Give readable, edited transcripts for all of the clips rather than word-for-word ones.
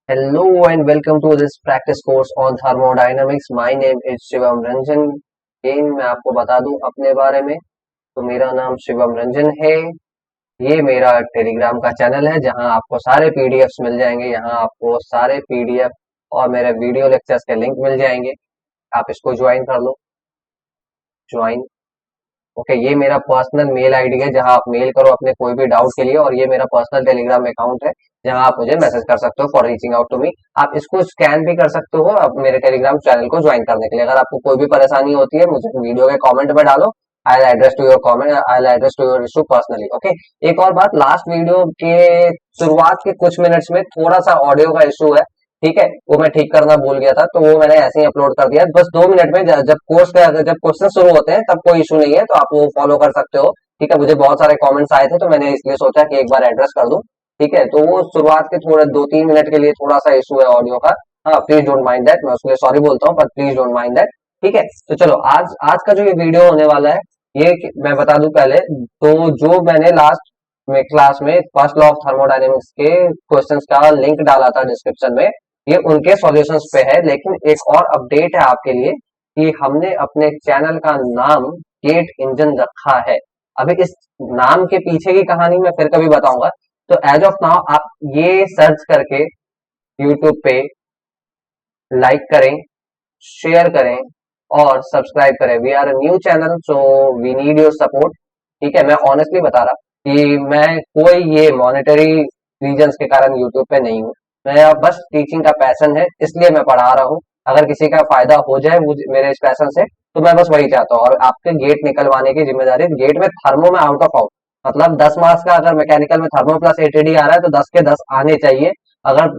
Hello and welcome to this practice course on thermodynamics. My name is Shivam Ranjan. मैं आपको बता दूं अपने बारे में, तो मेरा नाम शिवम रंजन है। ये मेरा टेलीग्राम का चैनल है जहां आपको सारे पीडीएफ्स मिल जाएंगे। यहाँ आपको सारे पीडीएफ और मेरे वीडियो लेक्चर्स के लिंक मिल जाएंगे। आप इसको ज्वाइन कर लो। ज्वाइन। ओके, ये मेरा पर्सनल मेल आईडी है जहां आप मेल करो अपने कोई भी डाउट के लिए, और ये मेरा पर्सनल टेलीग्राम अकाउंट है जहां आप मुझे मैसेज कर सकते हो for reaching out to me. आप इसको स्कैन भी कर सकते हो अब मेरे टेलीग्राम चैनल को ज्वाइन करने के लिए। अगर आपको कोई भी परेशानी होती है मुझे वीडियो के कमेंट में डालो। I address to your comment, I address to your issue personally. Okay, एक और बात, लास्ट वीडियो के शुरुआत के कुछ मिनट्स में थोड़ा सा ऑडियो का इशू है, ठीक है, वो मैं ठीक करना भूल गया था, तो वो मैंने ऐसे ही अपलोड कर दिया। बस 2 मिनट में जब क्वेश्चन शुरू होते हैं तब कोई इशू नहीं है, तो आप वो फॉलो कर सकते हो। ठीक है, मुझे बहुत सारे कमेंट्स आए थे तो मैंने इसलिए सोचा कि एक बार एड्रेस कर दूं। ठीक है, तो वो शुरुआत के थोड़े 2-3 मिनट के लिए थोड़ा सा इशू है ऑडियो का। हाँ, प्लीज डोंट माइंड दैट, मैं उसके लिए सॉरी बोलता हूँ, पर प्लीज डोंट माइंड दैट। ठीक है, तो चलो आज आज का जो ये वीडियो होने वाला है, मैं बता दूं पहले तो, जो मैंने लास्ट में क्लास में फर्स्ट लॉ ऑफ थर्मोडायनेमिक्स के क्वेश्चंस का लिंक डाला था डिस्क्रिप्शन में, ये उनके सॉल्यूशंस पे है। लेकिन एक और अपडेट है आपके लिए कि हमने अपने चैनल का नाम गेट इंजन रखा है। अभी इस नाम के पीछे की कहानी मैं फिर कभी बताऊंगा। तो एज ऑफ नाउ आप ये सर्च करके यूट्यूब पे लाइक करें, शेयर करें और सब्सक्राइब करें। We are a new channel, so we need your support. ठीक है, मैं ऑनेस्टली बता रहा कि मैं कोई ये मॉनेटरी रीजंस के कारण यूट्यूब पे नहीं हूँ। मेरा बस टीचिंग का पैशन है, इसलिए मैं पढ़ा रहा हूँ। अगर किसी का फायदा हो जाए मेरे इस पैशन से, तो मैं बस वही चाहता हूँ। और आपके गेट निकलवाने की जिम्मेदारी, गेट में थर्मो में आउट ऑफ आउट, मतलब 10 मार्क्स का अगर मैकेनिकल में थर्मो प्लस एटीडी आ रहा है तो 10 के 10 आने चाहिए। अगर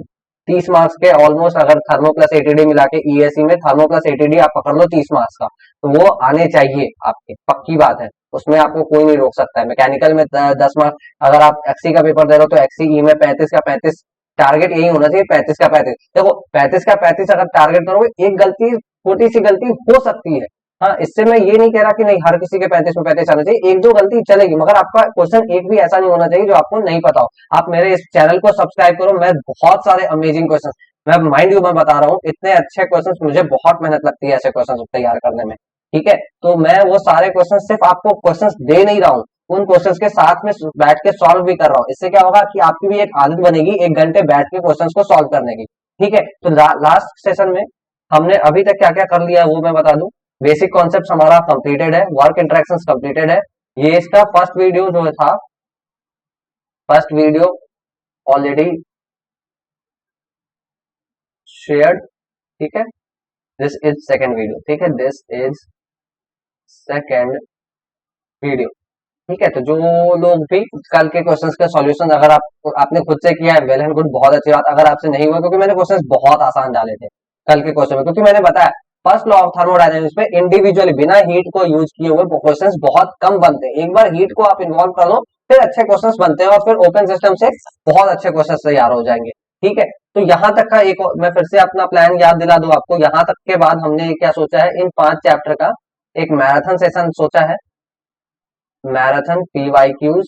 30 मार्क्स के ऑलमोस्ट अगर थर्मो प्लस एटीडी मिला के ईएससी में थर्मो प्लस एटीडी आप पकड़ लो 30 मार्क्स का, तो वो आने चाहिए आपके, पक्की बात है। उसमें आपको कोई नहीं रोक सकता है। मैकेनिकल में 10 मार्क्स, अगर आप एक्सी का पेपर दे रहे हो तो एक्सी ई में 35 का 35 टारगेट यही होना चाहिए। 35 का 35, देखो 35 का 35 अगर टारगेट करोगे, एक गलती, छोटी सी गलती हो सकती है। हाँ, इससे मैं ये नहीं कह रहा कि नहीं हर किसी के 35 में 35 आना चाहिए, एक दो गलती चलेगी, मगर आपका क्वेश्चन एक भी ऐसा नहीं होना चाहिए जो आपको नहीं पता हो। आप मेरे इस चैनल को सब्सक्राइब करो, मैं बहुत सारे अमेजिंग क्वेश्चन, मैं माइंड यू मैं बता रहा हूँ, इतने अच्छे क्वेश्चन, मुझे बहुत मेहनत लगती है ऐसे क्वेश्चन तैयार करने में। ठीक है, तो मैं वो सारे क्वेश्चन सिर्फ आपको क्वेश्चन दे नहीं रहा हूँ, उन क्वेश्चंस के साथ में बैठ के सॉल्व भी कर रहा हूँ। इससे क्या होगा कि आपकी भी एक आदत बनेगी 1 घंटे बैठ के क्वेश्चंस को सॉल्व करने की। ठीक है, तो लास्ट सेशन में हमने अभी तक क्या क्या कर लिया है वो मैं बता दूं। बेसिक कॉन्सेप्ट हमारा कंप्लीटेड है, वर्क इंटरेक्शंस कंप्लीटेड है। ये इसका फर्स्ट वीडियो जो था, फर्स्ट वीडियो ऑलरेडी शेयर्ड। ठीक है, दिस इज सेकेंड वीडियो। ठीक है, दिस इज सेकेंड वीडियो। ठीक है, तो जो लोग भी कल के क्वेश्चंस के सॉल्यूशन अगर आपने खुद से किया है, वेल एंड गुड, बहुत अच्छी बात। अगर आपसे नहीं हुआ, क्योंकि मैंने क्वेश्चंस बहुत आसान डाले थे कल के क्वेश्चन में, क्योंकि मैंने बताया फर्स्ट लॉ ऑफ थर्मोडायनेमिक्स में इंडिविजुअली बिना हीट को यूज किए हुए क्वेश्चंस बहुत कम बनते हैं। एक बार हीट को आप इन्वॉल्व कर लो, फिर अच्छे क्वेश्चंस बनते हैं, और फिर ओपन सिस्टम से बहुत अच्छे क्वेश्चंस तैयार हो जाएंगे। ठीक है, तो यहाँ तक का एक मैं फिर से अपना प्लान याद दिला दूं आपको। यहाँ तक के बाद हमने क्या सोचा है, इन 5 चैप्टर का एक मैराथन सेशन सोचा है। मैराथन पीवाईक्यूज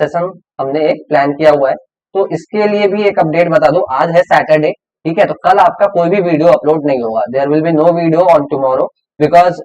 सेशन हमने एक प्लान किया हुआ है। तो इसके लिए भी एक अपडेट बता दूं, आज है सैटरडे। ठीक है, तो कल आपका कोई भी वीडियो अपलोड नहीं होगा। There will be no video on tomorrow, because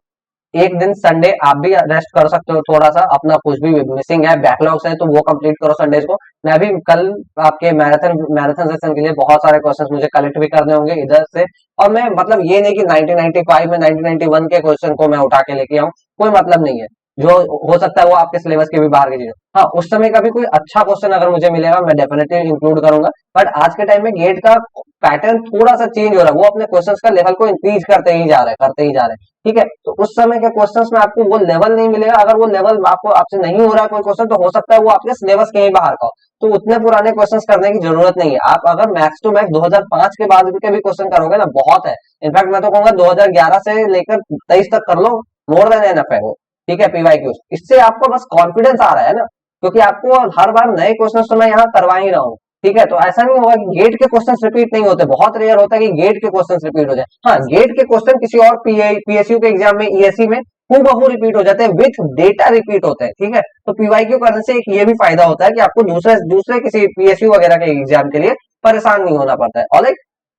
एक दिन संडे आप भी रेस्ट कर सकते हो, थोड़ा सा अपना कुछ भी मिसिंग है, बैकलॉग्स है, तो वो कंप्लीट करो संडेज को। मैं भी कल आपके मैराथन सेशन के लिए बहुत सारे क्वेश्चंस मुझे कलेक्ट भी करने होंगे इधर से। और मैं मतलब ये नहीं कि 1995 में 1991 के क्वेश्चन को मैं उठा के लेके आऊं, कोई मतलब नहीं है। जो हो सकता है वो आपके सिलेबस के भी बाहर की चीज। हाँ, उस समय का भी कोई अच्छा क्वेश्चन अगर मुझे मिलेगा मैं डेफिनेटली इंक्लूड करूंगा। बट आज के टाइम में गेट का पैटर्न थोड़ा सा चेंज हो रहा है, वो अपने क्वेश्चंस का लेवल को इंक्रीज करते ही जा रहे हैं, करते ही जा रहे हैं। ठीक है, तो उस समय के क्वेश्चंस में आपको वो लेवल नहीं मिलेगा। अगर वो लेवल आपको आपसे नहीं हो रहा है कोई क्वेश्चन, तो हो सकता है वो आपके सिलेबस के ही बाहर का हो, तो उतने पुराने क्वेश्चंस करने की जरूरत नहीं है। आप अगर मैक्स टू मैक्स 2005 के बाद के भी क्वेश्चन करोगे ना, बहुत है। इनफैक्ट मैं तो कहूंगा 2011 से लेकर 23 तक कर लो, मोर देन एनफ है वो। ठीक है, पीवाईक्यू, इससे आपको बस कॉन्फिडेंस आ रहा है ना, क्योंकि आपको हर बार नए क्वेश्चन तो मैं यहाँ करवा ही रहा हूँ। ठीक है, तो ऐसा नहीं होगा कि गेट के क्वेश्चंस रिपीट नहीं होते, बहुत रेयर होता है कि गेट के क्वेश्चंस रिपीट हो जाए। हाँ, गेट के क्वेश्चन किसी और पीएसयू के एग्जाम में, ईएससी में हूबहू रिपीट हो जाते हैं, विथ डेटा रिपीट होते हैं। ठीक है, तो पीवाईक्यू करने से एक ये भी फायदा होता है कि आपको दूसरे दूसरे किसी पीएसयू वगैरह के एग्जाम के लिए परेशान नहीं होना पड़ता है। ऑलराइट,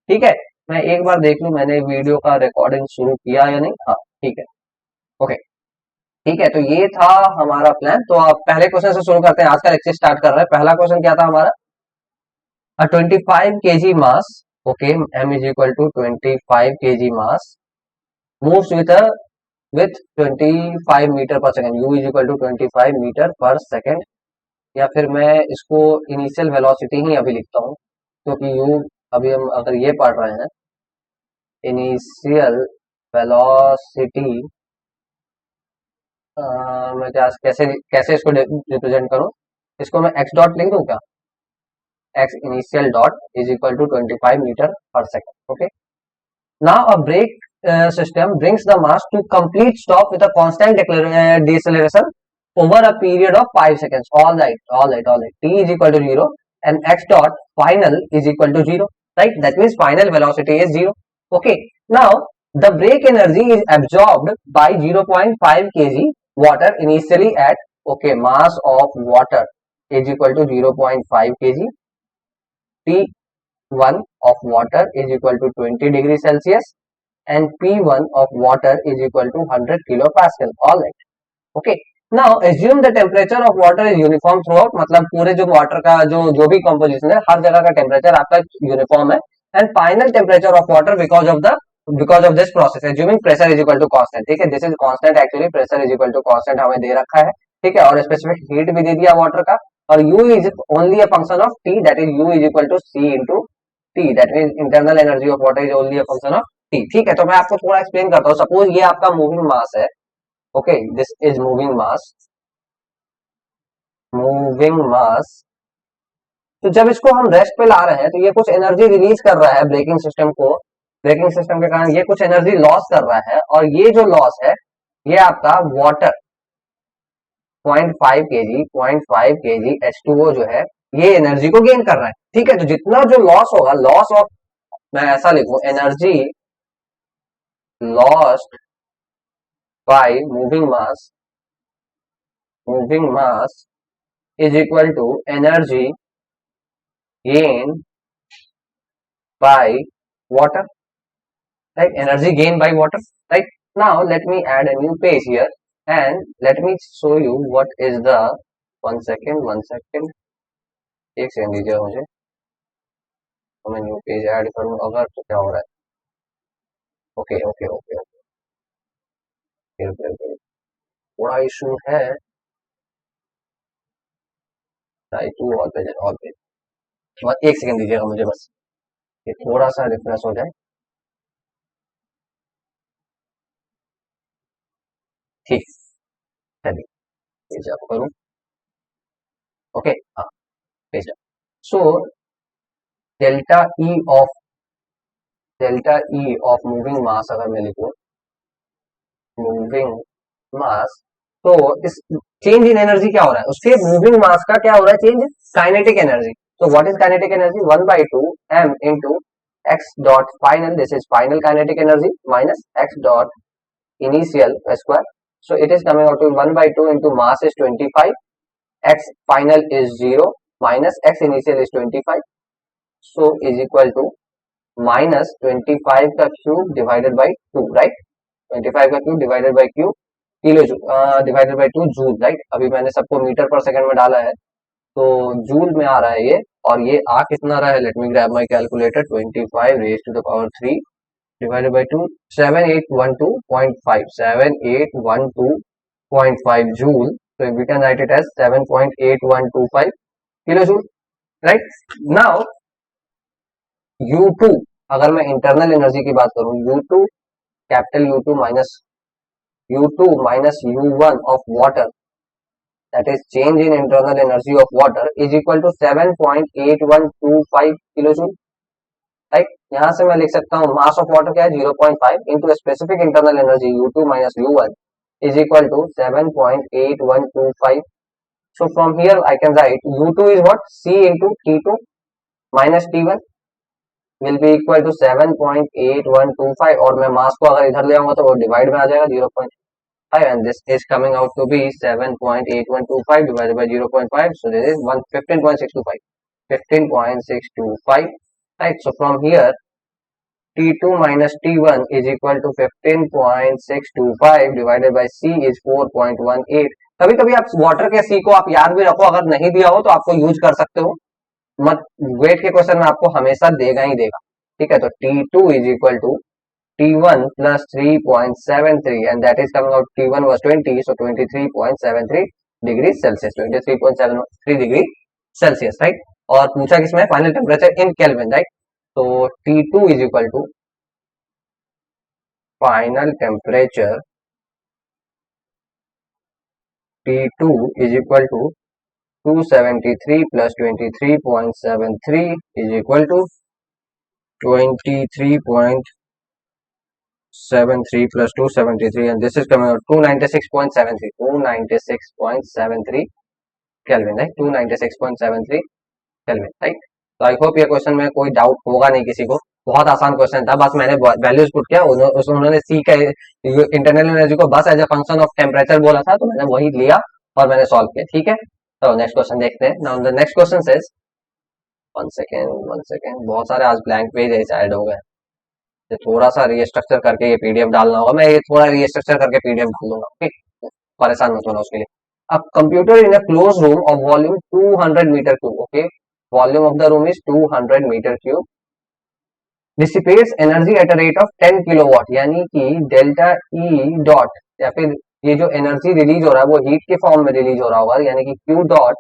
ठीक है। मैं एक बार देख लूं मैंने वीडियो का रिकॉर्डिंग शुरू किया या नहीं। हाँ ठीक है, ओके ठीक है। तो ये था हमारा प्लान। तो आप पहले क्वेश्चन से शुरू करते हैं, आज का लेक्चर स्टार्ट कर रहे हैं। पहला क्वेश्चन क्या था हमारा, 25 kg mass, okay, m is equal to 25 kg mass moves with 25 metre per second, u is equal to 25 metre per second. या फिर मैं इसको इनिशियल वेलोसिटी ही अभी लिखता हूँ, क्योंकि u अभी हम अगर ये पढ़ रहे हैं इनिशियल वेलोसिटी, मैं कैसे कैसे इसको रिप्रेजेंट करूँ, इसको मैं x डॉट लिख दूँ क्या, x initial dot is equal to 25 meter per second. Okay. Now a brake system brings the mass to complete stop with a constant deceleration over a period of 5 seconds. All right, all right, all right. T is equal to 0 and x dot final is equal to 0. Right. That means final velocity is 0. Okay. Now the brake energy is absorbed by 0.5 kg water initially at, okay, mass of water is equal to 0.5 kg. P1 of water is equal to 20 degree Celsius and P1 of water is equal to 100 kilopascal. All right. Okay. Now assume the temperature of water is uniform throughout, मतलब पूरे जो water का जो भी composition है हर जगह का temperature आपका यूनिफॉर्म है। And final temperature of water because of this process assuming pressure is equal to constant. ठीक है, this is constant, actually pressure is equal to constant हमें दे रखा है। ठीक है, और स्पेसिफिक हीट भी दे दिया वाटर का, और u is only a function of t, that is u is equal to c into t, that means internal energy of water is only a function of t। ठीक है, तो मैं आपको थोड़ा एक्सप्लेन करता हूँ। सपोज ये आपका मूविंग मास है, okay, this is moving mass, moving mass. तो जब इसको हम रेस्ट पे ला रहे हैं तो ये कुछ एनर्जी रिलीज कर रहा है ब्रेकिंग सिस्टम को, ब्रेकिंग सिस्टम के कारण ये कुछ एनर्जी लॉस कर रहा है, और ये जो लॉस है ये आपका वाटर 0.5 kg H2O जो है ये एनर्जी को गेन कर रहा है। ठीक है, तो जितना जो लॉस होगा, लॉस ऑफ, मैं ऐसा लिखूं, energy lost by moving mass is equal to energy gain by water, right, energy gain by water, right. Now let me add a new page here and let me show you what is the, one second, एक second दीजिए मुझे, तो मैं new page add करूं अगर, तो क्या हो रहा है, ओके ओके ओके ओके, थोड़ा इशू है, टू ऑल पेज, एक सेकंड दीजिएगा मुझे, बस ये थोड़ा सा रिफ्रेश हो जाए। ठीक, चलिए पेज अप करूं, ओके, हाँ page up. So delta E of moving mass अगर मैं लिखूं, मूविंग मास, तो इस चेंज इन एनर्जी क्या हो रहा है, उसके मूविंग मास का क्या हो रहा है चेंज, काइनेटिक एनर्जी। तो what is kinetic energy, 1/2 m into x dot final, this is final kinetic energy minus x dot initial square, so it is coming out to 1/2 into mass is 25, x final is 0 minus x initial is 25, so is equal to minus 25 का cube divided by 2, right, 25 का cube divided by cube kilo divided by 2 joule, right. अभी मैंने सबको metre per second में डाला है, तो joule में आ रहा है ये, और ये आ कितना रहा है, let me grab my calculator, 25 raise to the power 3 divided by 2, 7812.5, 7812.5 joule, so we can write it as 7.8125 kilo joule, right. Now U2, अगर मैं इंटरनल एनर्जी की बात करूं, U2 capital U2 minus U1 of water, that is change in internal energy of water is equal to 7.8125 kilojoule, right. यहां से मैं लिख सकता हूं मास ऑफ वाटर क्या है 0.5 into specific internal energy U2 minus U1 is equal to 7.8125, so from here I can write U2 is what, C into T2 minus T1 will be equal to 7.8125, और मैं मास को अगर इधर ले आऊंगा तो वो डिवाइड में आ जाएगा 0.5, and this is coming out to be 7.8125 divided by 0.5, so this is 15.625, 15.625, right? So from here T2 minus T1 is equal to 15.625 divided by C is 4.18. कभी कभी आप वाटर के C को आप याद भी रखो, अगर नहीं दिया हो तो आपको यूज कर सकते हो, मत वेट के क्वेश्चन में आपको हमेशा देगा ही देगा, ठीक है? तो T2 is equal to T1 plus 3.73 and that is coming out T1 was 20, so 23.73 degrees Celsius, 23.73 degree Celsius, right? और पूछा किसमें, final temperature in kelvin, right? तो T2 is equal to final temperature, T2 is equal to 273 plus 23.73 is equal to 23.73 plus 273 and this is coming out 296.73, 296.73 Kelvin, right? 296.73 Kelvin, right? तो I hope ये question में कोई doubt होगा नहीं किसी को, बहुत आसान क्वेश्चन था, बस मैंने वैल्यूज पुट किया, उन्होंने सी का इंटरनल एनर्जी को बस as a function of temperature बोला था, तो मैंने वही लिया और मैंने सॉल्व किया, ठीक है? तो नेक्स्ट क्वेश्चन देखते हैं। Now the next question says, one second, बहुत सारे आज ब्लैंक पेज ऐड हो गए, तो थोड़ा सा रीस्ट्रक्चर करके ये पीडीएफ डालना होगा, मैं ये थोड़ा रीस्ट्रक्चर करके पीडीएफ डाल दूंगा, ओके? परेशान मत होना उसके लिए। अब computer in a close room of volume 200 metre cube, okay? Volume of the room is 200 metre cube, dissipates energy at a rate of 10 kilowatt, यानी कि डेल्टा ई डॉट, या फिर ये जो एनर्जी रिलीज हो रहा है वो हीट के फॉर्म में रिलीज हो रहा होगा, यानी कि क्यू डॉट,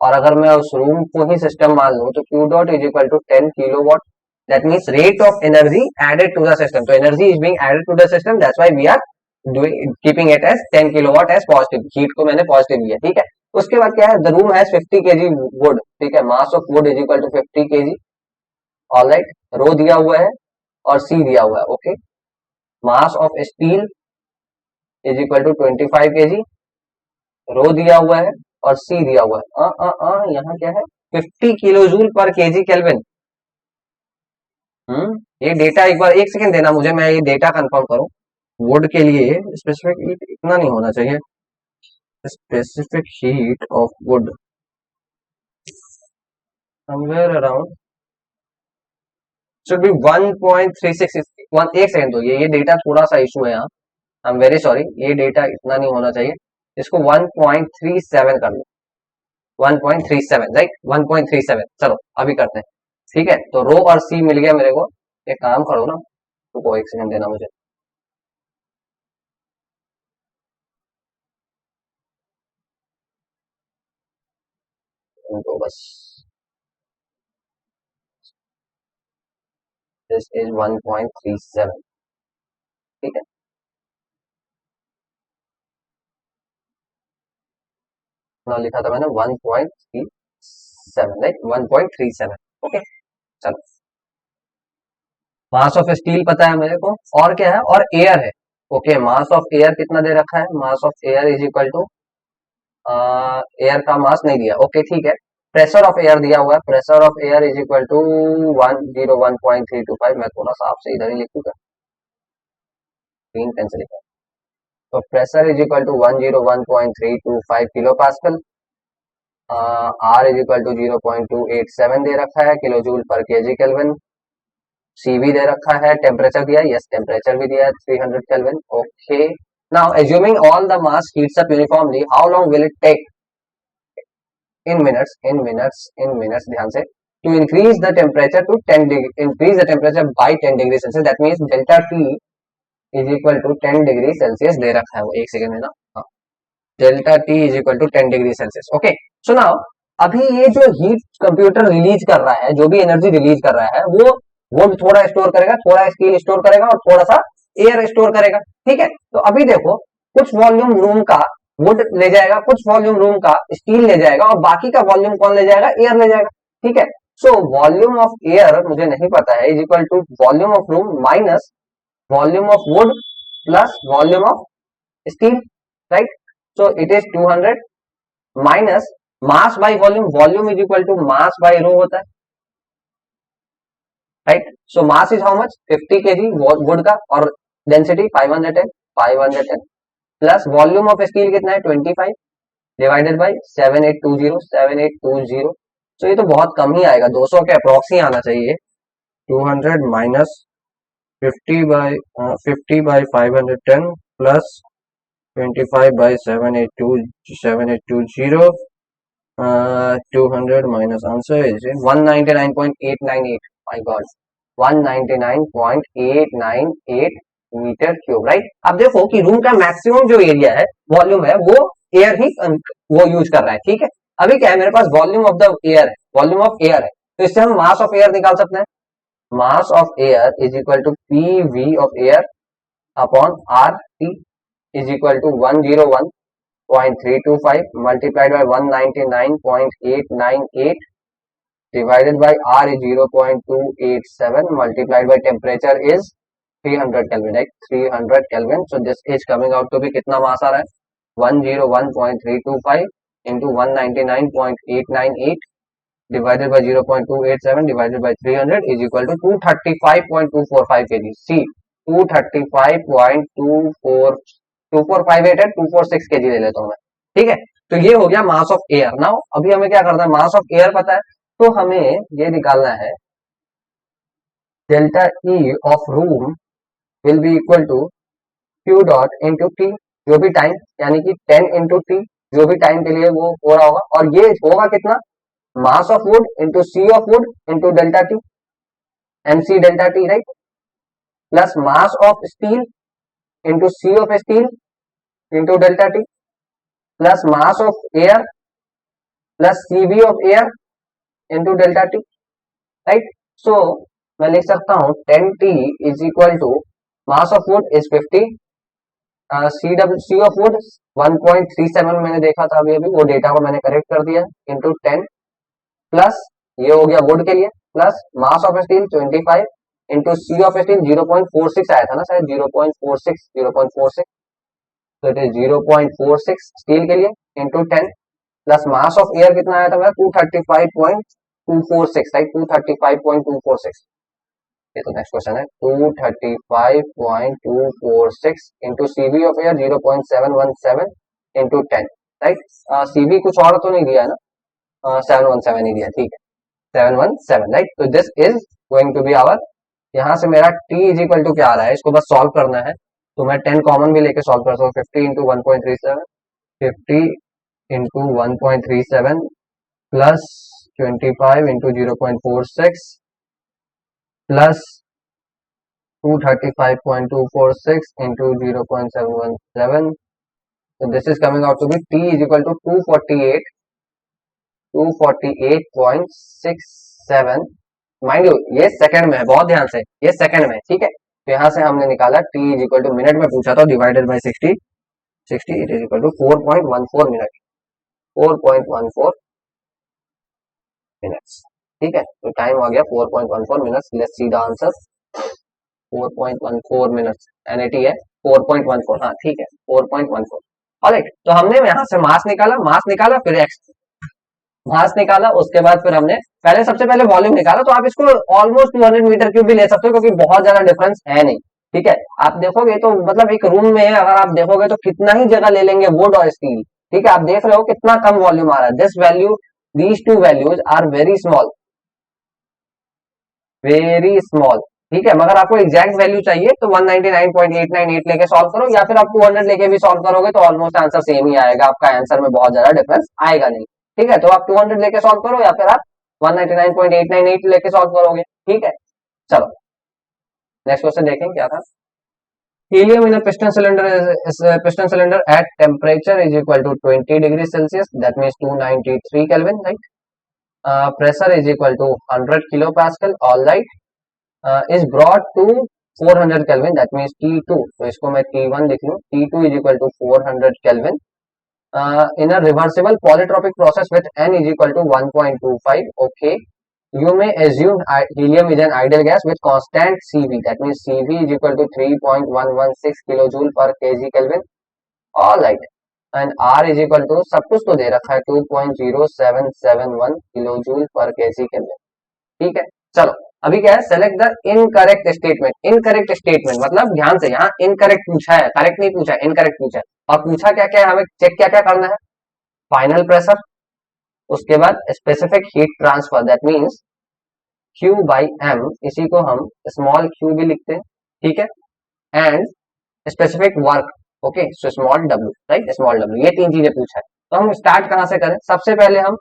और अगर मैं उस रूम को ही सिस्टम मान लूं तो Q dot is equal to 10 kilowatt, that means rate of energy added to the system, तो energy is being added to the system, that's why we are keeping it as 10 kilowatt as positive, heat को मैंने positive लिया, ठीक है? उसके बाद क्या है, the room has 50 KG wood, ठीक है? Mass of wood is equal to 50 KG, alright? Rho दिया हुआ है और सी दिया हुआ है, okay? Mass of steel is equal to 25 KG, rho दिया हुआ है और सी दिया हुआ है, यहाँ क्या है, 50 kilo joule per KG kelvin. ये डेटा एक बार 1 सेकेंड देना मुझे, मैं ये डेटा कंफर्म करूं। वुड के लिए स्पेसिफिक इतना नहीं होना चाहिए, specific heat of would somewhere around should be 1.36, 1 second, तो ये डेटा थोड़ा सा इशू है यहाँ, आई एम वेरी सॉरी, ये डेटा इतना नहीं होना चाहिए, इसको 1.37 कर लो, 1.37, राइट? 1.37, चलो अभी करते हैं, ठीक है? तो रो और सी मिल गया मेरे को, एक काम करो ना, तुमको 1 सेकेंड देना मुझे, तो बस दिस इज 1.37, ठीक है? ना लिखा था मैंने 1.37, राइट? 1.37, ओके? चलो, मास ऑफ स्टील पता है मेरे को, और क्या है, और एयर है, ओके? मास ऑफ एयर कितना दे रखा है, mass of air is equal to, air का मास नहीं दिया, ओके ठीक है? प्रेशर ऑफ एयर दिया हुआ है, pressure of air is equal to 101.325, मैं थोड़ा सा आपसे इधर ही लिखूंगा, ग्रीन पेन से लिखा, तो pressure is equal to 101.325 kilo pascal, R is equal to 0.287 दे रखा है kilo joule per KG kelvin, C भी दे रखा है, टेम्परेचर दिया है, यस टेम्परेचर भी दिया है 300 kelvin, okay? Now assuming all the mass heats up uniformly, how long will it take in minutes, ध्यान से, to increase the temperature to 10 degree, increase the temperature by 10 degree Celsius, that means delta T is equal to 10 degree Celsius दे रखा है वो, 1 second में ना, हाँ, delta T is equal to 10 degree Celsius, okay? So now अभी ये जो heat computer release कर रहा है, जो भी एनर्जी रिलीज कर रहा है, वो थोड़ा स्टोर करेगा, थोड़ा स्टील स्टोर करेगा और थोड़ा सा एयर स्टोर करेगा, ठीक है? तो अभी देखो, कुछ वॉल्यूम रूम का वुड ले जाएगा, कुछ वॉल्यूम रूम का स्टील ले जाएगा, और बाकी का वॉल्यूम कौन ले जाएगा, एयर ले जाएगा, ठीक है? सो वॉल्यूम ऑफ एयर मुझे नहीं पता है, is equal to volume of room minus volume of wood plus volume of steel, right? So it is 200 minus mass by volume, volume is equal to mass by rho होता है, right? So mass is how much, 50 KG wood का, और density 510 plus volume of steel कितना है 25 divided by 7820, तो ये तो बहुत कम ही आएगा, 200 के अप्रोक्स ही आना चाहिए। 200 minus 50/510 plus 25/782 200 minus answer is 199.898. My God, 199.898 metre cube, right. अब देखो कि रूम का मैक्सिमम जो एरिया है, वॉल्यूम है, वो एयर ही वो यूज कर रहा है, ठीक है। अभी क्या है, मेरे पास वॉल्यूम ऑफ द एयर है, वॉल्यूम ऑफ एयर है, तो इससे हम मास ऑफ एयर निकाल सकते हैं। Mass of air is equal to P V of air upon R T is equal to 101.325 multiplied by 199.898 divided by R is 0.287 multiplied by temperature is 300 Kelvin, right? 300 Kelvin. So this is coming out to be कितना मास आ रहा है? 101.325 into 199.898 divided by 0.287 divided by 300 is equal to 235.245 kg. C 235.245 है, 246 kg ले लेता हूं मैं, ठीक है। तो ये हो गया मास ऑफ एयर। नाउ अभी हमें क्या करना है, मास ऑफ एयर पता है, तो हमें ये निकालना है delta E of room will be equal to Q dot into T, जो भी टाइम, यानी कि 10 इंटू टी, जो भी टाइम के लिए वो हो रहा होगा, और ये होगा कितना, mass of wood into C of wood into delta T, MC delta T, right, plus mass of steel into C of steel into delta T, plus mass of air plus CV of air into delta T, right. So मैं लिख सकता हूं 10t is equal to mass of wood is 50, C of wood 1.37 मैंने देखा था अभी, वो data को मैंने करेक्ट कर दिया, इंटू 10 प्लस ये हो गया वुड के लिए, plus mass of steel 25 into C of steel 0.46 आया था ना शायद, 0.46, तो इट इज 0.46 स्टील के लिए into 10 plus mass of air कितना आया था मेरा, 235.246, राइट, 235.246। ये तो नेक्स्ट क्वेश्चन है, 235.246 into CV of air 0.717 into 10, right. CV कुछ और तो नहीं दिया है ना, 717 ही दिया, ठीक है, 717, राइट। तो this is going to be our, यहाँ से मेरा t इज इक्वल टू क्या आ रहा है, इसको बस सॉल्व करना है, तो मैं 10 कॉमन भी लेके सॉल्व करता हूँ, 50 into 1.37, 50 into 1.37 plus 25 into 0.46 plus 235.246 into 0.717. So this is coming out to be t is equal to 248.67. Mind you ये सेकंड में है, बहुत ध्यान से, ये सेकंड में, ठीक है। तो यहाँ से हमने निकाला t is equal to, minute में पूछा था, divided by 60 it is equal to 4.14 minute, 4.14 minutes, ठीक है। तो टाइम आ गया 4.14 minutes. Let's see the answer, 4.14 minutes, NAT है 4.14, हाँ ठीक है 4.14, ऑलराइट। तो हमने यहाँ से मास निकाला, फिर एक्स मास निकाला, उसके बाद फिर हमने सबसे पहले वॉल्यूम निकाला। तो आप इसको ऑलमोस्ट 200 मीटर क्यूब भी ले सकते हो, क्योंकि बहुत ज्यादा डिफरेंस है नहीं, ठीक है। आप देखोगे तो मतलब एक रूम में है, अगर आप देखोगे तो कितना ही जगह ले लेंगे वुड और स्टील, ठीक है। आप देख रहे हो कितना कम वॉल्यूम आ रहा है, this value, these two values are very small, ठीक है। मगर आपको एग्जैक्ट वैल्यू चाहिए तो 199.898 लेके सॉल्व करो, या फिर आप 200 लेके भी सॉल्व करोगे तो ऑलमोस्ट आंसर सेम ही आएगा, आपका आंसर में बहुत ज्यादा डिफरेंस आएगा नहीं, ठीक है। तो आप 200 लेके सॉल्व करो, या फिर आप 199.898 लेके सॉल्व करोगे, ठीक है। चलो नेक्स्ट क्वेश्चन देखें क्या था। Helium in a piston cylinder at temperature is equal to 20 degrees Celsius, that means 293 Kelvin, right? Pressure is equal to 100 kilopascal, all right, is brought to 400 Kelvin, that means T2, तो इसको मैं T1 लिख लूँ, T2 is equal to 400 Kelvin, in a reversible polytropic process with N is equal to 1.25, okay. You may assume helium is an ideal gas with constant Cv, that means Cv is equal to 3.116 kilojoule per kg Kelvin, all right, and R is equal to, सब कुछ तो दे रखा है, 2.0771 kilojoule पर kg Kelvin, ठीक है। चलो अभी क्या है, select the incorrect statement. Incorrect statement मतलब ध्यान से, यहाँ इनकरेक्ट पूछा है, करेक्ट नहीं पूछा है, इनकरेक्ट पूछा है। और पूछा क्या क्या है, हमें चेक क्या क्या करना है, फाइनल प्रेशर, उसके बाद specific heat transfer, that means Q by M, इसी को हम स्मॉल q भी लिखते हैं, ठीक है, and specific work, okay, so small w, right, small w, ये तीन चीजें पूछा है। तो हम स्टार्ट कहां से करें? सबसे पहले हम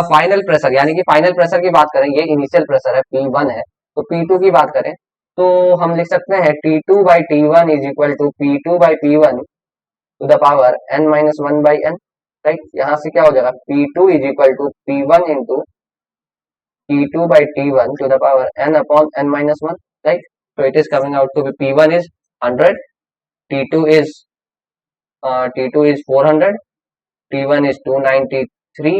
फाइनल प्रेशर यानी कि फाइनल प्रेशर की बात करें, ये इनिशियल प्रेशर है P1 है, तो P2 की बात करें तो हम लिख सकते हैं T2 by T1 is equal to P2 by P1 to the power n minus one by n, right. यहाँ से क्या हो जाएगा, P2 is equal to P1 into T2 by T1 to the power n upon n minus 1, right? So it is coming out to be P1 is 100, T2 is 400, T1 is 293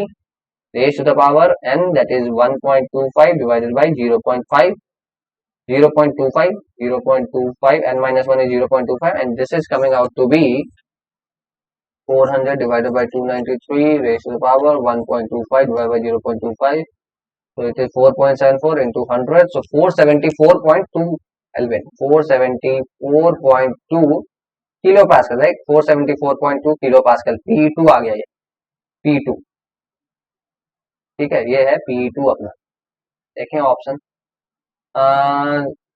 raised to the power n, that is 1.25 divided by 0.5, 0.25, 0.25, n minus 1 is 0.25, and this is coming out to be 400 divided by 293 raised to the power 1.25 divided by 0.25. So it is 4.74 into 100, so 474.2 Kelvin, 474.2 kilo pascal, right, 474.2 kilo pascal, P2 आ गया ये, P2, ठीक है, ये है P2 अपना। देखें option,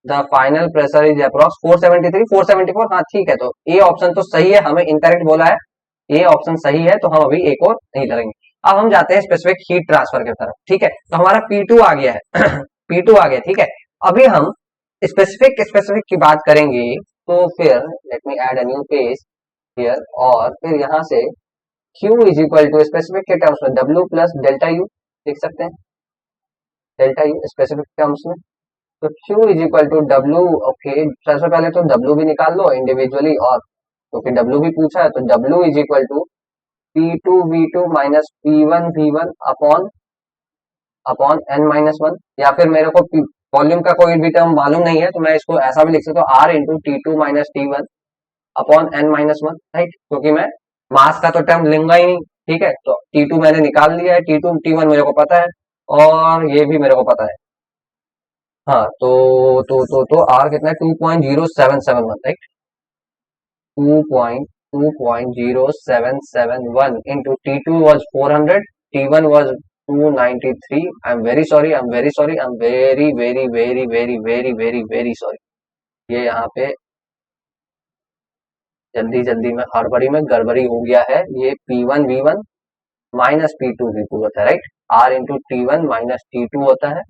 the final pressure is approx 473, 474, हाँ ठीक है, तो ए ऑप्शन तो सही है, हमें इनकरेक्ट बोला है, ए ऑप्शन सही है, तो हम अभी एक और नहीं करेंगे। अब हम जाते हैं स्पेसिफिक हीट ट्रांसफर की तरफ, ठीक है, तो हमारा P2 आ गया है P2 आ गया, ठीक है। अभी हम स्पेसिफिक की बात करेंगे, तो फिर let me add a new page here, और फिर यहाँ से Q is equal to specific के टर्म्स में W प्लस डेल्टा यू लिख सकते हैं, डेल्टा यू स्पेसिफिक टर्म्स में, तो Q is equal to W, okay, सबसे पहले तो W भी निकाल लो इंडिविजुअली, और क्योंकि W भी पूछा है तो W is equal to P2 V2 minus P1 V1 upon upon n minus one, या फिर मेरे को वॉल्यूम का कोई भी टर्म मालूम नहीं है तो मैं इसको ऐसा भी लिख सकता हूँ R into T2 minus T1 upon n minus one, right, क्योंकि मैं मास का तो टर्म लूंगा ही नहीं, ठीक है, तो T2 मैंने निकाल लिया है, T2 T1 मेरे को पता है और ये भी मेरे को पता है, हाँ, तो R कितना है, 2.0771, right, 2.0771 into T2 was 400, T1 was 293. I'm very sorry, I'm very sorry, I'm very very very very very very very sorry. ये यहाँ पे जल्दी में हड़बड़ी में गड़बड़ी हो गया है, ये P1 V1 minus P2 V2 होता है, right, R into T1 minus T2 होता है,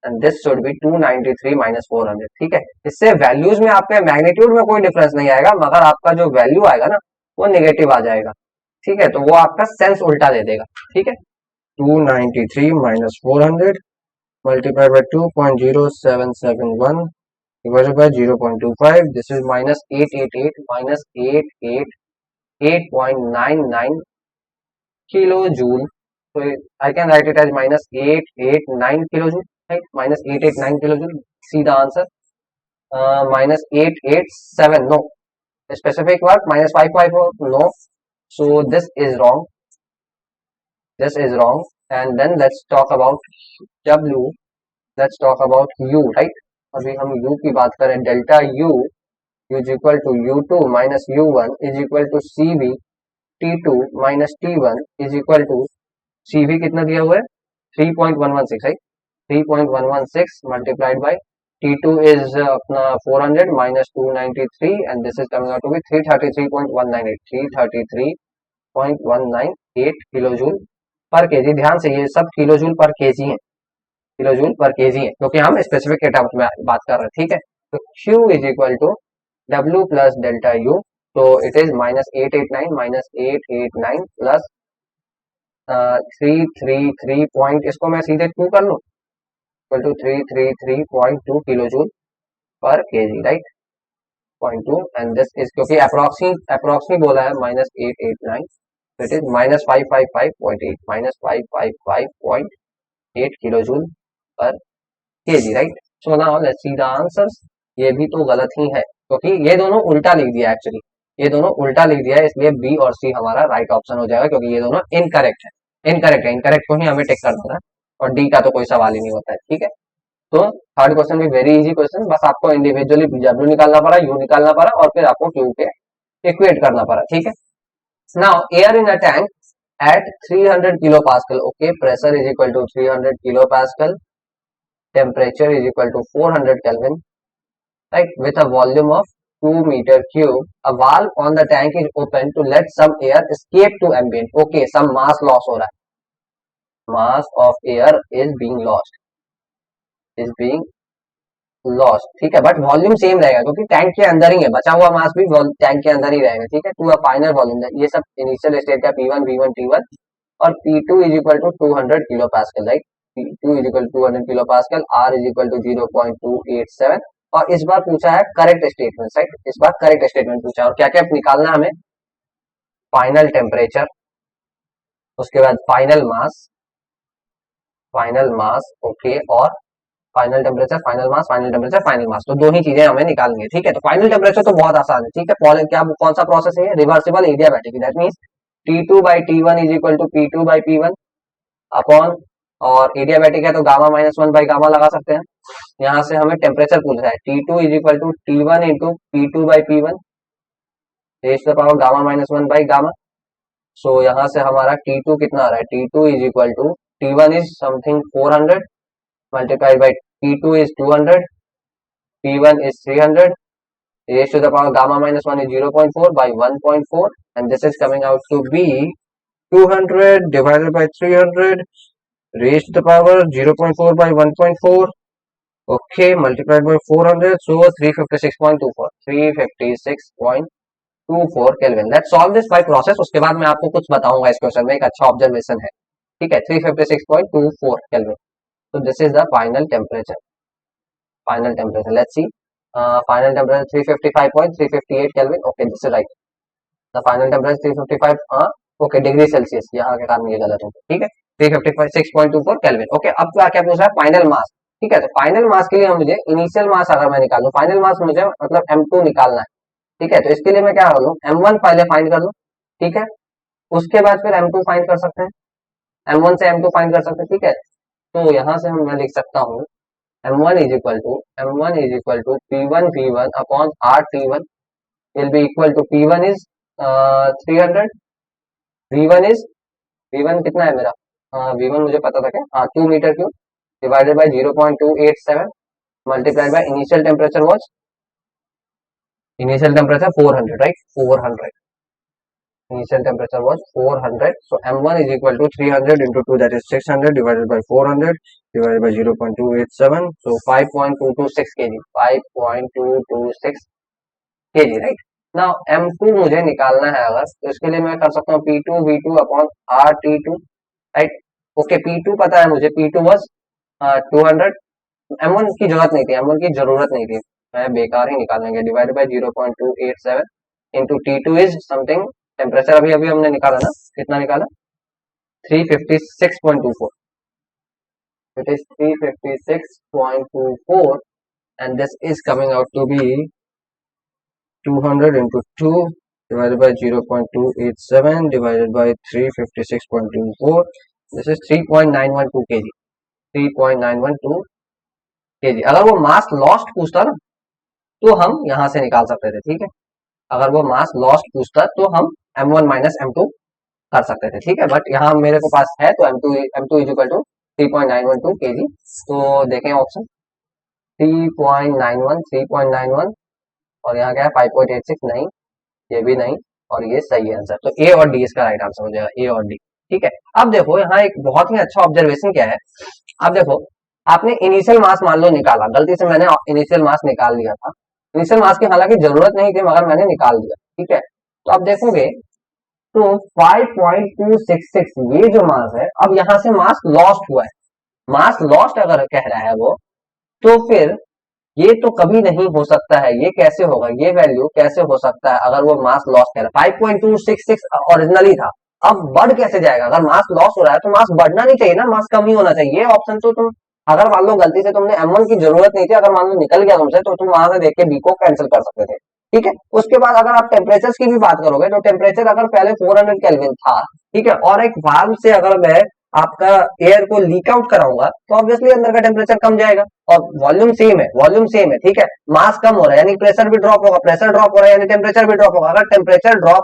and this should be 293 minus 400, ठीक है। इससे वैल्यूज में आपके मैग्नीट्यूड में कोई डिफरेंस नहीं आएगा, मगर आपका जो वैल्यू आएगा ना वो नेगेटिव आ जाएगा, ठीक है, तो वो आपका सेंस उल्टा दे देगा, ठीक है। 293 minus 400 multiplied by 2.0771 divided by 0.25, this is minus 888 minus 888.99 kilojoule, so I can write it as minus 889 kilojoule, right, minus 889 kilojoule, see the answer, minus 887, no, specific work minus 554, no, so this is wrong, and then let's talk about W, let's talk about U, right, अभी हम U की बात करें, delta U is equal to U2 minus U1 is equal to CV T2 minus T1 is equal to CV कितना दिया हुआ है 3.116, right, 3.116 multiplied by T2 is अपना 400 minus 293 and this is coming out to be 333.198 kilojoule per kg. ध्यान से ये सब kilojoule per KG है, किलोजूल पर केजी है, क्योंकि हम स्पेसिफिक के टर्म्स में बात कर रहे हैं, ठीक है। तो Q is equal to W plus delta U, तो it is minus 889 plus 333 point, इसको मैं सीधे 2 कर लूं, equal to 333.2 kilojoule per KG, right, 0.2, and this is क्योंकि अप्रोक्सी बोला है माइनस 889, तो it is minus 555.8, minus 555.8 kilojoule per KG, right. So now let's see the answers, ये भी तो गलत ही है क्योंकि ये दोनों उल्टा लिख दिया, एक्चुअली ये दोनों उल्टा लिख दिया है, इसलिए बी और सी हमारा राइट ऑप्शन हो जाएगा, क्योंकि ये दोनों इनकरेक्ट है, इनकरेक्ट को ही हमें टिक करना है, और डी का तो कोई सवाल ही नहीं होता है, ठीक है। तो थर्ड क्वेश्चन भी वेरी इजी क्वेश्चन, बस आपको इंडिविजुअली W निकालना पड़ा, U निकालना पड़ा, और फिर आपको Q के इक्वेट करना पड़ा, ठीक है। Now air in a tank at 300 kilopascal. Okay, pressure is equal to 300 kilopascal, temperature is equal to 400 Kelvin, right? With a volume of 2 meter cube, a valve on the tank is open to let some air escape to ambient. Okay, some mass loss हो रहा है, mass of air is being lost, ठीक है, but volume same रहेगा क्योंकि tank के अंदर ही है, बचा हुआ मास भी टैंक के अंदर ही रहेगा, ठीक है। टू अ फाइनल वॉल्यूम, ये सब इनिशियल स्टेट का P1 V1 T1 और P2 is equal to 200 kilo pascal, right. P2 is equal to 200 kilo pascal, R is equal to 0.287 और इस बार पूछा है करेक्ट स्टेटमेंट, राइट। इस बार करेक्ट स्टेटमेंट पूछा है और क्या क्या निकालना है हमें, फाइनल टेम्परेचर, उसके बाद फाइनल मास, ओके, और फाइनल टेम्परेचर, फाइनल मास, फाइनल टेम्परेचर, फाइनल मास, तो दो ही चीजें हमें निकालनी है, ठीक है। तो फाइनल टेम्परेचर तो बहुत आसान है, ठीक है। क्या कौन सा प्रोसेस है, reversible adiabatic, that means T2 by T1 is equal to P2 by P1 upon, और एडियाबैटिक है तो गामा माइनस 1 बाई गामा लगा सकते हैं। यहाँ से हमें टेम्परेचर पूछ रहा है, T2 is equal to T1 into P2 by P1 raise to the power gamma minus 1 by gamma. So यहाँ से हमारा T2 कितना आ रहा है, T2 is equal to T1 is something 400 multiplied by P2 is 200, P1 is 300, raised to the power gamma minus 1 is 0.4 by 1.4 and this is coming out to be 200 divided by 300 raised to the power 0.4 by 1.4, okay, multiplied by 400, so 356.24 Kelvin. Let's solve this by process, उसके बाद मैं आपको कुछ बताऊंगा इस question में, एक अच्छा ऑब्जर्वेशन है, ठीक है। 356.24 Kelvin. So this is the final temperature. Let's see. Final temperature 355.358 Kelvin. Okay, this is right. The final temperature 355. Okay, degree Celsius, यहाँ के कारण ये गलत हो, ठीक है। 356.24 Kelvin. Okay, अब क्या पूछ रहा है, फाइनल मास, ठीक है। तो फाइनल मास के लिए मुझे इनिशियल मास अगर मैं निकाल दूं, फाइनल मास मुझे मतलब M2 निकालना है, ठीक है। तो इसके लिए मैं क्या कर लूं, M1 पहले फाइंड कर लूं, ठीक है। उसके बाद फिर M2 फाइंड कर सकते हैं, M1 से M2 फाइंड कर सकते हैं, ठीक है। तो यहाँ से मैं लिख सकता हूँ M1 is equal to P1 V1 upon R T1 will be equal to P1 is 300, V1 कितना है मेरा, V1 मुझे पता था क्या, 2 metre cube divided by 0.287 multiplied by initial temperature 400, right, 400, initial temperature was 400, so M1 is equal to 300 into 2, that is 600 divided by 400 divided by 0.287, so 5.226 kg, 5.226 kg, right। now M2 मुझे निकालना है अगर, तो इसके लिए मैं कर सकता हूँ P2 V2 upon R T2, right. Okay, P2 पता है मुझे, P2 was 200, M1 की जरूरत नहीं थी, M1 की जरूरत नहीं थी, मैं बेकार ही निकालेंगे, divided by 0.287 into T2 is something, temperature अभी हमने निकाला ना, कितना निकाला, 356.24, it is 356.24 and this is coming out to be 200 into 2 divided by 0.287 divided by 356.24, this is 3.912 kg, 3.912 kg। अगर वो मास लॉस्ट पूछता ना तो हम यहां से निकाल सकते थे, ठीक है। अगर वो मास लॉस्ट पूछता तो हम M1 माइनस M2 कर सकते थे, ठीक है। बट यहाँ मेरे को पास है तो M2 is equal to 3.912 kg। तो देखें ऑप्शन 3.91 और यहाँ क्या है 5.86, नहीं, ये भी नहीं, और ये सही है आंसर। तो ए और डी इसका राइट आंसर हो जाएगा, ए और डी, ठीक है। अब देखो यहाँ एक बहुत ही अच्छा ऑब्जर्वेशन क्या है, अब देखो आपने इनिशियल मास मान लो निकाला, गलती से मैंने इनिशियल मास निकाल लिया था, इनिशियल मास की हालांकि जरूरत नहीं थी मगर मैंने निकाल दिया, ठीक है। तो आप देखोगे तो 5.266 ये जो मास है, अब यहां से मास लॉस्ट हुआ है, मास लॉस्ट अगर कह रहा है वो, तो फिर ये तो कभी नहीं हो सकता है, ये कैसे होगा, ये वैल्यू कैसे हो सकता है अगर वो मास लॉस कह रहा है। 5.266 ओरिजिनली था, अब बढ़ कैसे जाएगा, अगर मास लॉस हो रहा है तो मास बढ़ना नहीं चाहिए ना, मास कम ही होना चाहिए। ये ऑप्शन तो तुम अगर मान लो गलती से तुमने M1 की जरूरत नहीं थी, अगर मान लो निकल गया तुमसे, तो तुम वहां से देख के B को कैंसिल कर सकते थे, ठीक है। उसके बाद अगर आप टेम्परेचर की भी बात करोगे तो टेम्परेचर अगर पहले 400 केल्विन था, ठीक है, और एक वाल्व से अगर मैं आपका एयर को लीक आउट कराऊंगा तो ऑब्वियसली अंदर का टेम्परेचर कम जाएगा, और वॉल्यूम सेम है, ठीक है। मास कम हो रहा है यानी प्रेशर भी ड्रॉप होगा, प्रेशर ड्रॉप हो रहा है यानी टेम्परेचर भी ड्रॉप होगा। अगर टेम्परेचर ड्रॉप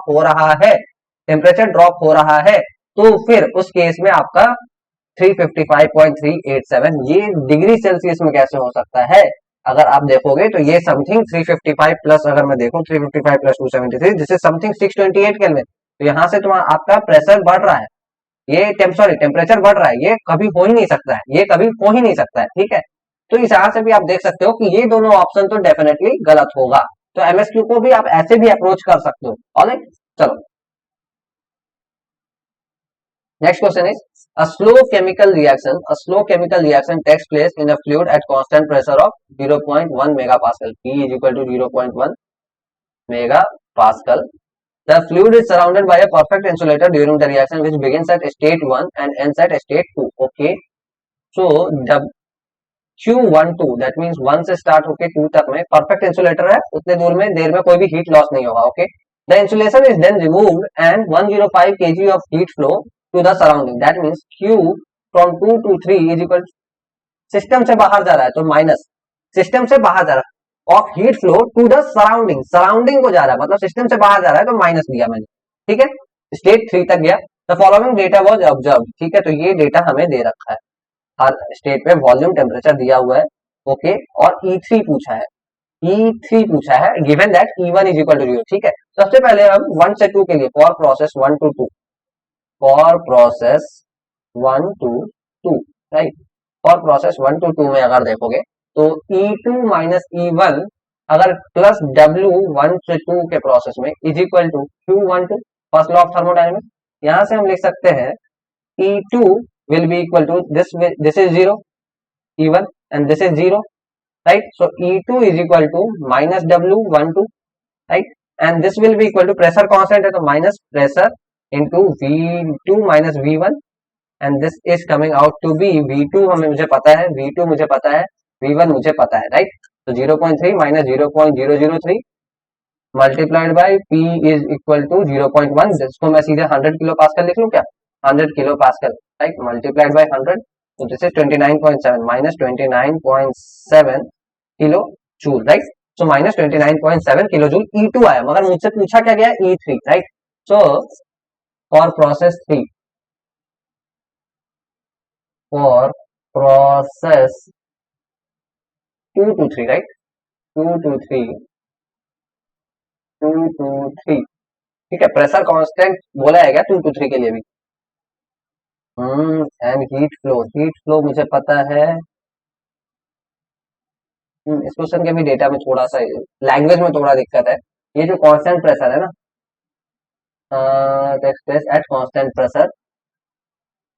हो रहा है तो फिर उस केस में आपका 355.387 ये डिग्री सेल्सियस में कैसे हो सकता है? अगर आप देखोगे तो ये समथिंग 355 प्लस, अगर मैं देखूं 355 plus 273, this is something 628 kelvin. तो यहाँ से तुम्हारा आपका प्रेशर बढ़ रहा है, ये टेम्परेचर बढ़ रहा है, ये कभी हो ही नहीं सकता है, ये कभी हो ही नहीं सकता है, ठीक है। तो इस यहाँ से भी आप देख सकते हो कि ये दोनों ऑप्शन तो डेफिनेटली गलत होगा। तो एमएसक्यू को भी आप ऐसे भी अप्रोच कर सकते हो। ऑलराइट, चलो next question is a slow chemical reaction takes place in a fluid at constant pressure of 0.1 megapascal. P is equal to 0.1 megapascal. The fluid is surrounded by a perfect insulator during the reaction, which begins at state 1 and ends at state 2. Okay, so the Q12 that means 1 से start होके 2 तक में perfect insulator है, उतने दूर में देर में कोई भी heat loss नहीं होगा. Okay, the insulation is then removed and 105 kg of heat flow to the surrounding. That means Q from 2 to 3 is equal to, system से बाहर जा रहा है तो माइनस, सिस्टम से बाहर जा रहा है of heat flow to the surrounding, surrounding को जा रहा है, मतलब सिस्टम से बाहर जा रहा है तो माइनस दिया मैंने, ठीक है। स्टेट 3 तक गया, the following data was observe, ठीक है। तो ये डेटा हमें दे रखा है, हर स्टेट पे वॉल्यूम टेम्परेचर दिया हुआ है, ओके। और E3 पूछा है, E3 पूछा है, given that E1 is equal to 0, ठीक है। सबसे पहले हम 1 से 2 के लिए for process 1 to 2, for process 1 to 2, right. For process 1 to 2 में अगर देखोगे तो E2 माइनस E1 अगर प्लस W 1 से 2 के प्रोसेस में is equal to Q12, first law of thermodynamics. यहां से हम लिख सकते हैं E2 will be equal to this is 0 E1 and this is 0, right? So E2 is equal to minus W12, right? And this will be equal to pressure constant है तो minus pressure into V2 minus V1 and this is coming out to be V2 हमें मुझे पता है, V2 मुझे पता है, V1 मुझे पता है, राइट। तो 0.3 minus 0.003 multiplied by P is equal to 0.1, जिसको मैं सीधे 100 किलो पास्कल लिख लूं क्या, 100 kilo pascal, right, multiplied by 100, तो this is 29.7 minus 29.7 kilo joule, right. So minus 29.7 kilo joule E2 आया, मगर मुझसे पूछा क्या गया E3, right. So for process 3, for process 2 to 3, right? 2 to 3, 2 to 3, ठीक है। प्रेशर कांस्टेंट बोला है क्या 2 to 3 के लिए भी? एंड हीट फ्लो मुझे पता है। इस क्वेश्चन के भी डेटा में थोड़ा सा लैंग्वेज में थोड़ा दिक्कत है। ये जो कांस्टेंट प्रेशर है ना, एक्सप्रेस एट कांस्टेंट प्रेशर,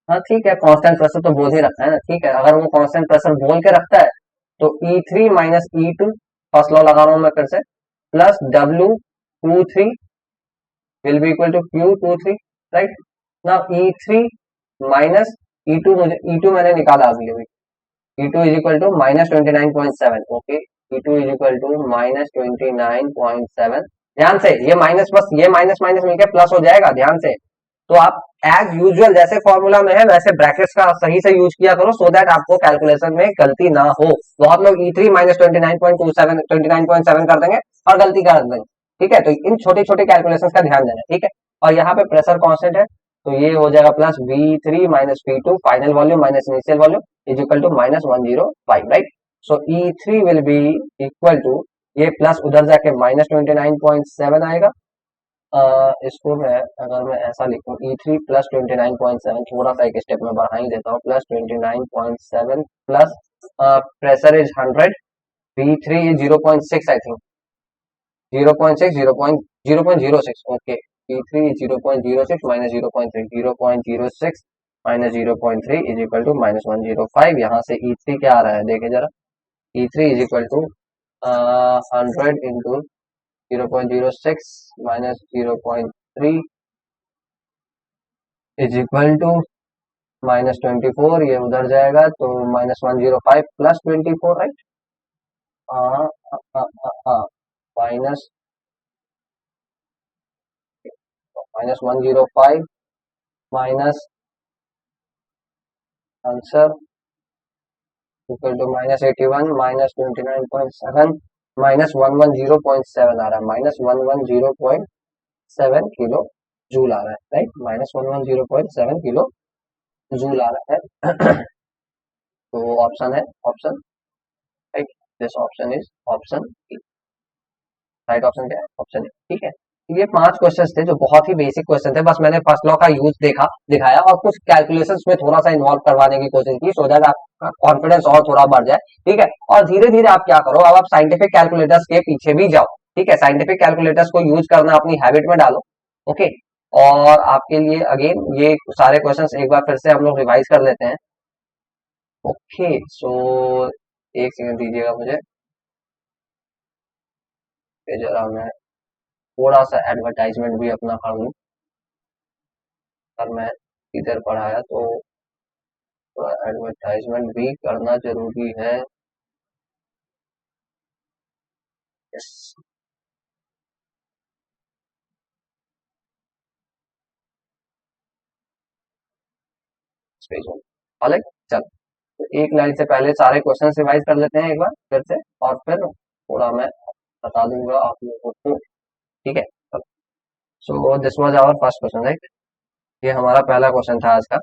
हाँ ठीक है, कांस्टेंट प्रेशर तो बोल ही रखा है ना, ठीक है। अगर वो कांस्टेंट प्रेशर बोल के रखता है तो E3 minus E2, first law लगा रहा हूं मैं फिर से, plus W23 will be equal to Q23, right. Now E3 minus E2, मुझे E2 मैंने निकाला अभी अभी, E2 is equal to minus 29.7, okay. E2 is equal to minus 29.7, ध्यान से ये माइनस, बस ये माइनस माइनस मिलकर प्लस हो जाएगा, ध्यान से। तो आप एज यूजुअल जैसे फॉर्मूला में है वैसे ब्रैकेट्स का सही से यूज किया करो, सो दैट आपको कैलकुलेशन में गलती ना हो। बहुत लोग E3 माइनस 29.7 कर देंगे और गलती कर देंगे, ठीक है। तो इन छोटे छोटे कैलकुलेशन का ध्यान देना, ठीक है। और यहाँ पे प्रेशर कांस्टेंट है तो ये हो जाएगा plus V3 minus V2 final volume minus initial volume is equal to minus 105, right. So E3 will be equal to, ये प्लस उधर जाके माइनस 29.7 आएगा। इसको अगर मैं ऐसा लिखूं E3 प्लस 29.7, थोड़ा सा एक स्टेप में बढ़ा ही देता हूँ, plus 29.7 plus pressure is 100, V3 is 0.6, I think 0.6, 0.06, okay. E3 is 0.06 minus 0.3, 0.06 minus 0.3 is equal to minus 105। यहाँ से E3 क्या आ रहा है देखे जरा, E3 is equal to 100 into 0.06 minus 0.3 is equal to minus 24, ये उधर जाएगा तो minus 105 plus 24, right. Minus 105 minus answer equal to minus 81 minus 29.7 minus 110.7 आ रहा है, माइनस 110.7 किलो जूल आ रहा है, राइट, -110.7 किलो जूल आ रहा है। तो ऑप्शन है option, right, this option is option A. Right option क्या है? ऑप्शन ए, ठीक है। ये 5 क्वेश्चंस थे जो बहुत ही बेसिक क्वेश्चन थे, बस मैंने फर्स्ट लॉ का यूज दिखाया और कुछ कैलकुलेशंस में थोड़ा सा इन्वॉल्व करवाने की कोशिश की, सो दैट आपका कॉन्फिडेंस और थोड़ा बढ़ जाए, ठीक है। और धीरे धीरे आप क्या करो, अब आप साइंटिफिक कैलकुलेटर्स के पीछे भी जाओ, ठीक है, साइंटिफिक कैलकुलेटर्स को यूज करना अपनी हैबिट में डालो, ओके। और आपके लिए अगेन ये सारे क्वेश्चंस एक बार फिर से हम लोग रिवाइज कर लेते हैं, ओके। सो एक सेकंड दीजिएगा मुझे, जरा मैं थोड़ा सा एडवर्टाइजमेंट भी अपना कर लूँ, और मैं इधर पढ़ाया तो थोड़ा एडवर्टाइजमेंट भी करना जरूरी है। यस, अलग, चल, तो एक लाइन से पहले सारे क्वेश्चन रिवाइज कर लेते हैं एक बार फिर से, और फिर थोड़ा मैं बता दूंगा आप लोगों को, ठीक है। So this was our first question, right, ये हमारा पहला क्वेश्चन था आज का।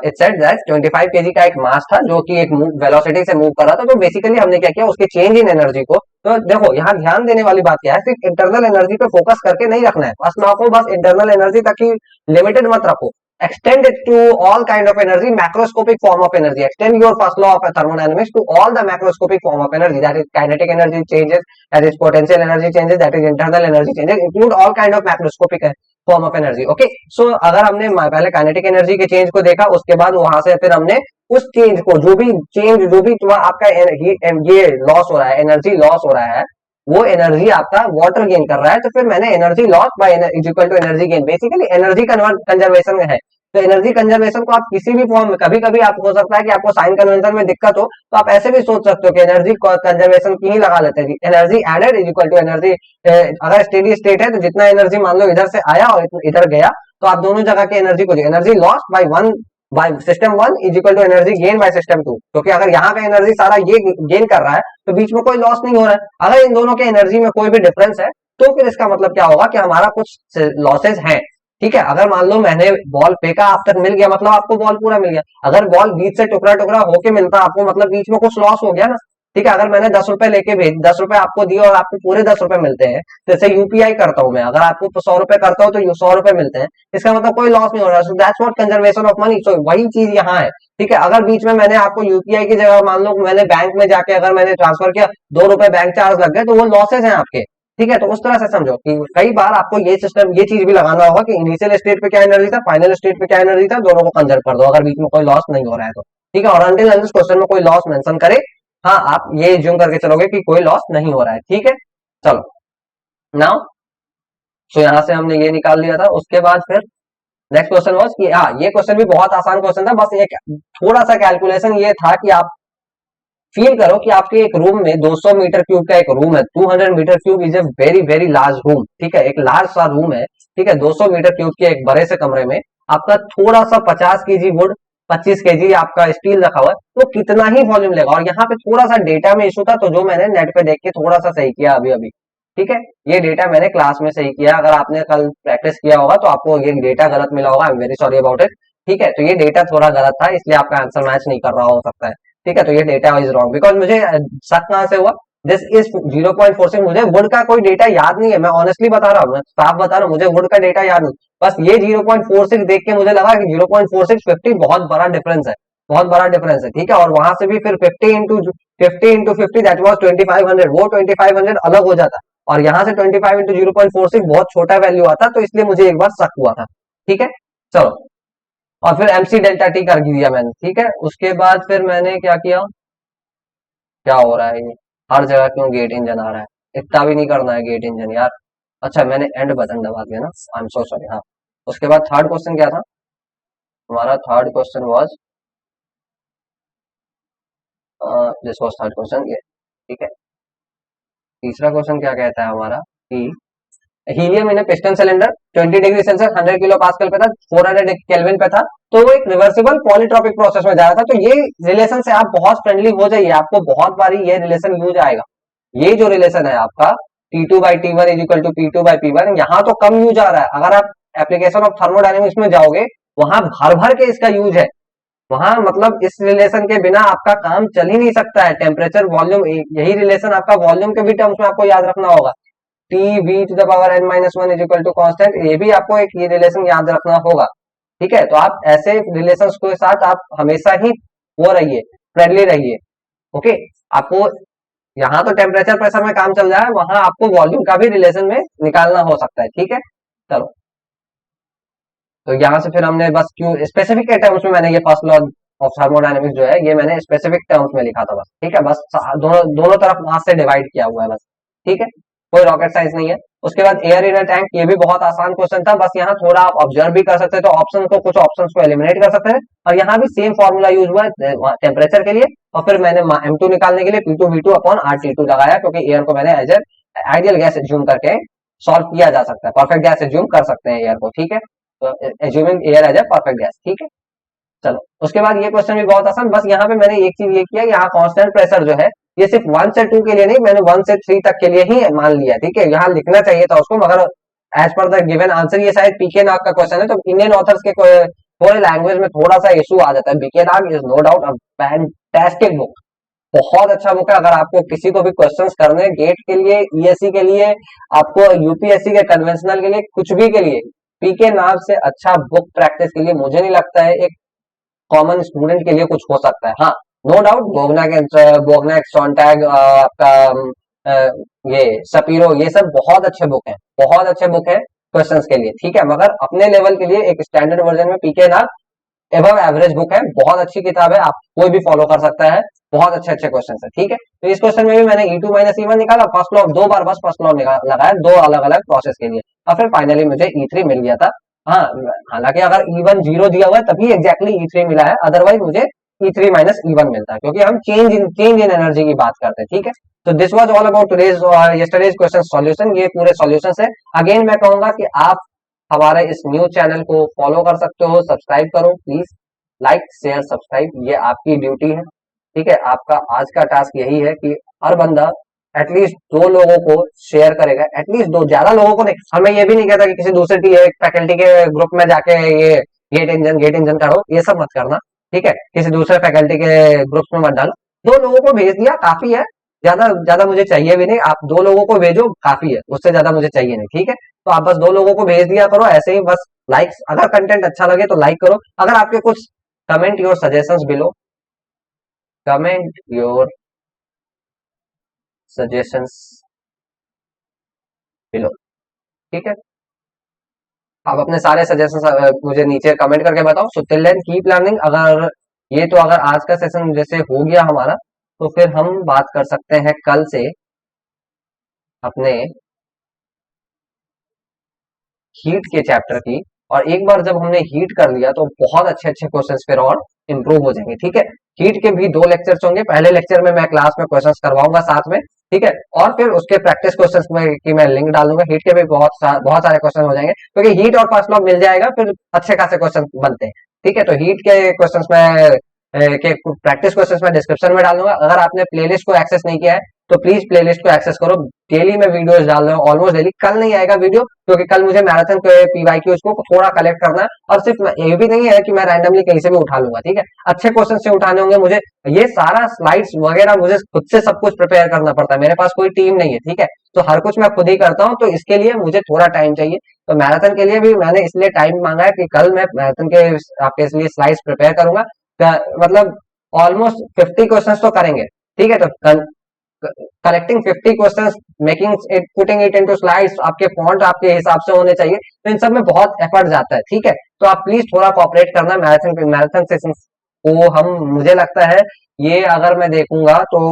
इट सेड दैट 25 केजी का एक मास था जो कि एक वेलोसिटी से मूव कर रहा था, तो बेसिकली हमने क्या किया, उसके चेंज इन एनर्जी को, तो देखो यहाँ ध्यान देने वाली बात क्या है, सिर्फ इंटरनल एनर्जी पे फोकस करके नहीं रखना है, बस ना को बस इंटरनल एनर्जी तक ही लिमिटेड मत रखो, extend it to all kind of energy, macroscopic form of energy, extend your first law of thermodynamics to all the macroscopic form of energy, that is kinetic energy changes, that is potential energy changes, that is internal energy changes, include all kind of macroscopic form of energy, okay. So अगर हमने पहले kinetic energy के change को देखा, उसके बाद वहां से फिर हमने उस चेंज को, जो भी चेंज, जो भी आपका ये लॉस हो रहा है, एनर्जी लॉस हो रहा है, वो एनर्जी आपका वाटर गेन कर रहा है, तो फिर मैंने energy loss by is equal to energy gain, basically energy conservation में है। तो एनर्जी कंजर्वेशन को आप किसी भी फॉर्म में, कभी कभी आप हो सकता है कि आपको साइन कन्वेंशन में दिक्कत हो, तो आप ऐसे भी सोच सकते हो कि एनर्जी कंजर्वेशन की ही लगा लेते हैं, energy added is equal to energy, अगर स्टेडी स्टेट है तो जितना एनर्जी मान लो इधर से आया और इधर गया, तो आप दोनों जगह की एनर्जी को, energy loss by one by system one is equal to energy gain by system two, क्योंकि अगर यहाँ का एनर्जी सारा ये गेन कर रहा है तो बीच में कोई लॉस नहीं हो रहा है। अगर इन दोनों के एनर्जी में कोई भी डिफरेंस है, तो फिर इसका मतलब क्या होगा कि हमारा कुछ लॉसेज हैं, ठीक है। अगर मान लो मैंने बॉल फेंका, आप तक मिल गया, मतलब आपको बॉल पूरा मिल गया। अगर बॉल बीच से टुकड़ा टुकड़ा होके मिलता आपको, मतलब बीच में कुछ लॉस हो गया ना, ठीक है। अगर मैंने 10 रुपए लेके भेज, 10 रुपए आपको दिए और आपको पूरे 10 रुपए मिलते हैं, जैसे यूपीआई करता हूं मैं, अगर आपको 100 रुपए करता हूं तो 100 रुपए मिलते हैं, इसका मतलब कोई लॉस नहीं हो रहा है। So that's what conservation of money, so वही चीज यहाँ है, ठीक है। अगर बीच में मैंने आपको यूपीआई की जगह, मान लो मैंने बैंक में जाके अगर मैंने ट्रांसफर किया, 2 रुपए बैंक चार्ज लग गए, तो वो लॉसेज हैं आपके, ठीक है। तो उस तरह से समझो कि कई बार आपको ये सिस्टम, ये चीज भी लगाना होगा कि इनिशियल स्टेट पे क्या एनर्जी था, फाइनल स्टेट पे क्या एनर्जी था, दोनों को कंजर्व कर दो अगर बीच में कोई लॉस नहीं हो रहा है तो, ठीक है। और अंटिल अनलेस क्वेश्चन में कोई लॉस मेंशन करे, हाँ, आप ये ज्यूम करके चलोगे कि कोई लॉस नहीं हो रहा है, ठीक है। चलो नाउ, सो यहां से हमने ये निकाल लिया था। उसके बाद फिर नेक्स्ट क्वेश्चन वाज कि, हाँ, ये क्वेश्चन भी बहुत आसान क्वेश्चन था, बस एक थोड़ा सा कैलकुलेशन ये था कि आप फील करो कि आपके एक रूम में 200 मीटर क्यूब का एक रूम है, 200 metre cube is a very very large room, ठीक है, एक लार्ज सा रूम है, ठीक है। 200 मीटर क्यूब के एक बड़े से कमरे में आपका थोड़ा सा 50 केजी वुड, 25 केजी आपका स्टील रखा हुआ है, तो कितना ही वॉल्यूम लेगा। और यहाँ पे थोड़ा सा डेटा में इशू था, तो जो मैंने नेट पे देख के थोड़ा सा सही किया अभी अभी, ठीक है। ये डेटा मैंने क्लास में सही किया, अगर आपने कल प्रैक्टिस किया होगा तो आपको ये डेटा गलत मिला होगा, I am very sorry about it, ठीक है। तो ये डेटा थोड़ा गलत था, इसलिए आपका आंसर मैच नहीं कर रहा हो सकता है, ठीक है। तो ये डेटा इज रॉन्ग, बिकॉज मुझे शक कहां से हुआ, दिस इज 0.46, मुझे वुड का कोई डेटा याद नहीं है, मैं ऑनेस्टली बता रहा हूँ, मैं साफ बता रहा हूँ, मुझे वुड का डेटा याद नहीं, बस ये 0.46 देख के मुझे लगा कि 0.46 50 बहुत बड़ा डिफरेंस है, बहुत बड़ा डिफरेंस है, ठीक है। और वहां से भी फिर 50 इंटू 50 दैट वाज 2500, वो 2500 अलग हो जाता, और यहाँ से 25 इंटू 0.46 बहुत छोटा वैल्यू आता, तो इसलिए मुझे एक बार शक हुआ था, ठीक है। चलो, और फिर एमसी डेल्टा टी कर दिया मैंने, ठीक है। उसके बाद फिर मैंने क्या किया, क्या हो रहा है ये, हर जगह क्यों गेट इंजन आ रहा है, इतना भी नहीं करना है गेट इंजन यार। अच्छा, मैंने एंड बटन दबा दिया ना, आई एम सो सॉरी। हाँ, उसके बाद थर्ड क्वेश्चन क्या था हमारा, third question was, this was third question, ये, ठीक है। तीसरा क्वेश्चन क्या कहता है हमारा कि helium in piston cylinder 20 degree Celsius 100 kilo pascal पे था, 400 केल्विन पे था, तो वो एक रिवर्सिबल पॉलीट्रॉपिक प्रोसेस में जा रहा था। तो ये रिलेशन से आप बहुत फ्रेंडली हो जाइए, आपको बहुत बारी ये रिलेशन यूज आएगा। ये जो रिलेशन है आपका T2 by T1 is equal to P2 by P1, यहाँ तो कम यूज आ रहा है। अगर आप एप्लीकेशन ऑफ थर्मोडायनेमिक्स में जाओगे, वहां भर भर के इसका यूज है। वहां मतलब इस रिलेशन के बिना आपका काम चल ही नहीं सकता है। टेम्परेचर वॉल्यूम, यही रिलेशन आपका वॉल्यूम के भी टर्म्स में आपको याद रखना होगा। T V to the power N minus one is equal to constant, ये भी आपको एक ये रिलेशन याद रखना होगा। ठीक है, तो आप ऐसे रिलेशंस के साथ आप हमेशा ही वो रहिए, फ्रेंडली रहिए। ओके, आपको यहाँ तो टेम्परेचर प्रेशर में काम चल रहा है, वहां आपको वॉल्यूम का भी रिलेशन में निकालना हो सकता है। ठीक है, चलो, तो यहाँ से फिर हमने बस क्यों स्पेसिफिक के टर्म्स में मैंने ये फर्स्ट लॉ ऑफ थर्मोडायनेमिक्स जो है ये मैंने स्पेसिफिक टर्म्स में लिखा था बस। ठीक है, बस दोनों दोनों तरफ मास से डिवाइड किया हुआ है बस। ठीक है, कोई रॉकेट साइंस नहीं है। उसके बाद एयर इन अ टैंक, ये भी बहुत आसान क्वेश्चन था, बस यहाँ थोड़ा आप ऑब्जर्व भी कर सकते थे, तो ऑप्शन को कुछ ऑप्शंस को एलिमिनेट कर सकते थे। और यहाँ भी सेम फॉर्मूला यूज हुआ है टेम्परेचर के लिए, और फिर मैंने M2 निकालने के लिए P2V2 अपॉन RT2 लगाया, क्योंकि एयर को मैंने as a ideal gas assume करके सॉल्व किया जा सकता है, परफेक्ट गैस एज्यूम कर सकते हैं एयर को। ठीक है, तो assuming air as a perfect gas. ठीक है, चलो, उसके बाद ये क्वेश्चन भी बहुत आसान, बस यहाँ पे मैंने एक चीज ये किया, यहाँ कांस्टेंट प्रेशर जो है ये सिर्फ 1 से 2 के लिए नहीं, मैंने 1 से 3 तक के लिए ही मान लिया। ठीक है, यहाँ लिखना चाहिए था उसको, मगर as per the given answer, ये शायद पीके नाग का क्वेश्चन है, तो इंडियन ऑथर्स के थोड़े लैंग्वेज में थोड़ा सा इशू आ जाता है। BK Nag is no doubt a fantastic book, बहुत अच्छा बुक है। अगर आपको किसी को भी क्वेश्चंस करने गेट के लिए, ईएससी के लिए, आपको यूपीएससी के कन्वेंशनल के लिए, कुछ भी के लिए, पीके नाग से अच्छा बुक प्रैक्टिस के लिए मुझे नहीं लगता है एक कॉमन स्टूडेंट के लिए कुछ हो सकता है। हाँ, नो डाउट बोगनैक सॉन्टैग, आपका ये सपीरो, ये सब बहुत अच्छे बुक हैं, बहुत अच्छे बुक है क्वेश्चंस के लिए। ठीक है, मगर अपने लेवल के लिए एक स्टैंडर्ड वर्जन में पीके नाग एबव एवरेज बुक है, बहुत अच्छी किताब है, आप कोई भी फॉलो कर सकता है, बहुत अच्छे अच्छे क्वेश्चन है। ठीक है, तो इस क्वेश्चन में भी मैंने E2 माइनस E1 निकाला, फर्स्ट लॉ 2 बार बस फर्स्ट लॉ लगाया, दो अलग अलग प्रोसेस के लिए, और फिर फाइनली मुझे E3 मिल गया था। हाँ, हालांकि अगर E1 0 दिया हुआ है तभी एग्जैक्टली E3 मिला है, अदरवाइज मुझे E3 माइनस E1 मिलता है, क्योंकि हम चेंज इन एनर्जी की बात करते हैं। ठीक है, तो this was all about today's yesterday's question solution, ये पूरे सॉल्यूशंस है। अगेन मैं कहूंगा कि आप हमारे इस न्यू चैनल को फॉलो कर सकते हो, सब्सक्राइब करो प्लीज, लाइक शेयर सब्सक्राइब, ये आपकी ड्यूटी है। ठीक है, आपका आज का टास्क यही है कि हर बंदा एटलीस्ट 2 लोगों को शेयर करेगा, एटलीस्ट 2, ज्यादा लोगों को नहीं। और मैं ये भी नहीं कहता कि किसी दूसरे फैकल्टी के ग्रुप में जाके ये गेट इंजन करो, ये सब मत करना। ठीक है, किसी दूसरे फैकल्टी के ग्रुप में मत डालो। 2 लोगों को भेज दिया काफी है, ज्यादा ज्यादा मुझे चाहिए भी नहीं, आप 2 लोगों को भेजो काफी है, उससे ज्यादा मुझे चाहिए नहीं। ठीक है, तो आप बस 2 लोगों को भेज दिया करो ऐसे ही, बस लाइक्स, अगर कंटेंट अच्छा लगे तो लाइक करो, अगर आपके कुछ comment your suggestions below, comment your suggestions below. ठीक है, आप अपने सारे सजेशंस मुझे नीचे कमेंट करके बताओ। So till then keep learning. अगर ये तो अगर आज का सेशन जैसे हो गया हमारा, तो फिर हम बात कर सकते हैं कल से अपने हीट के चैप्टर की, और एक बार जब हमने हीट कर लिया तो बहुत अच्छे अच्छे क्वेश्चंस फिर और इंप्रूव हो जाएंगे। ठीक है, हीट के भी 2 लेक्चर्स होंगे, पहले लेक्चर में मैं क्लास में क्वेश्चंस करवाऊंगा साथ में। ठीक है, और फिर उसके प्रैक्टिस क्वेश्चंस में की मैं लिंक डाल दूंगा, हीट के भी बहुत सारे क्वेश्चन हो जाएंगे, क्योंकि हीट और फर्स्ट लॉ मिल जाएगा, फिर अच्छे खासे क्वेश्चन बनते हैं। ठीक है, तो हीट के क्वेश्चंस में के प्रैक्टिस क्वेश्चंस में डिस्क्रिप्शन में डाल दूंगा। अगर आपने प्लेलिस्ट को एक्सेस नहीं किया है तो प्लीज प्लेलिस्ट को एक्सेस करो, डेली मैं वीडियोस डाल रहा हूँ, ऑलमोस्ट डेली। कल नहीं आएगा वीडियो, क्योंकि कल मुझे मैराथन के पीवाईक्यूज को थोड़ा कलेक्ट करना है, और सिर्फ ये भी नहीं है कि मैं रैंडमली कहीं से भी उठा लूंगा। ठीक है, अच्छे क्वेश्चन से उठाने होंगे मुझे, ये सारा स्लाइड्स वगैरह मुझे खुद से सब कुछ प्रिपेयर करना पड़ता है, मेरे पास कोई टीम नहीं है। ठीक है, तो हर कुछ मैं खुद ही करता हूँ, तो इसके लिए मुझे थोड़ा टाइम चाहिए। तो मैराथन के लिए भी मैंने इसलिए टाइम मांगा है कि कल मैं मैराथन के आपके लिए स्लाइड्स प्रिपेयर करूंगा, मतलब ऑलमोस्ट 50 क्वेश्चन तो करेंगे। ठीक है, तो collecting 50 questions, making it, putting it into slides, आपके फॉन्ट आपके हिसाब से होने चाहिए, तो इन सब में बहुत एफर्ट जाता है। ठीक है, तो आप प्लीज थोड़ा कोऑपरेट करना। मैराथन सेशन को हम, मुझे लगता है ये अगर मैं देखूंगा तो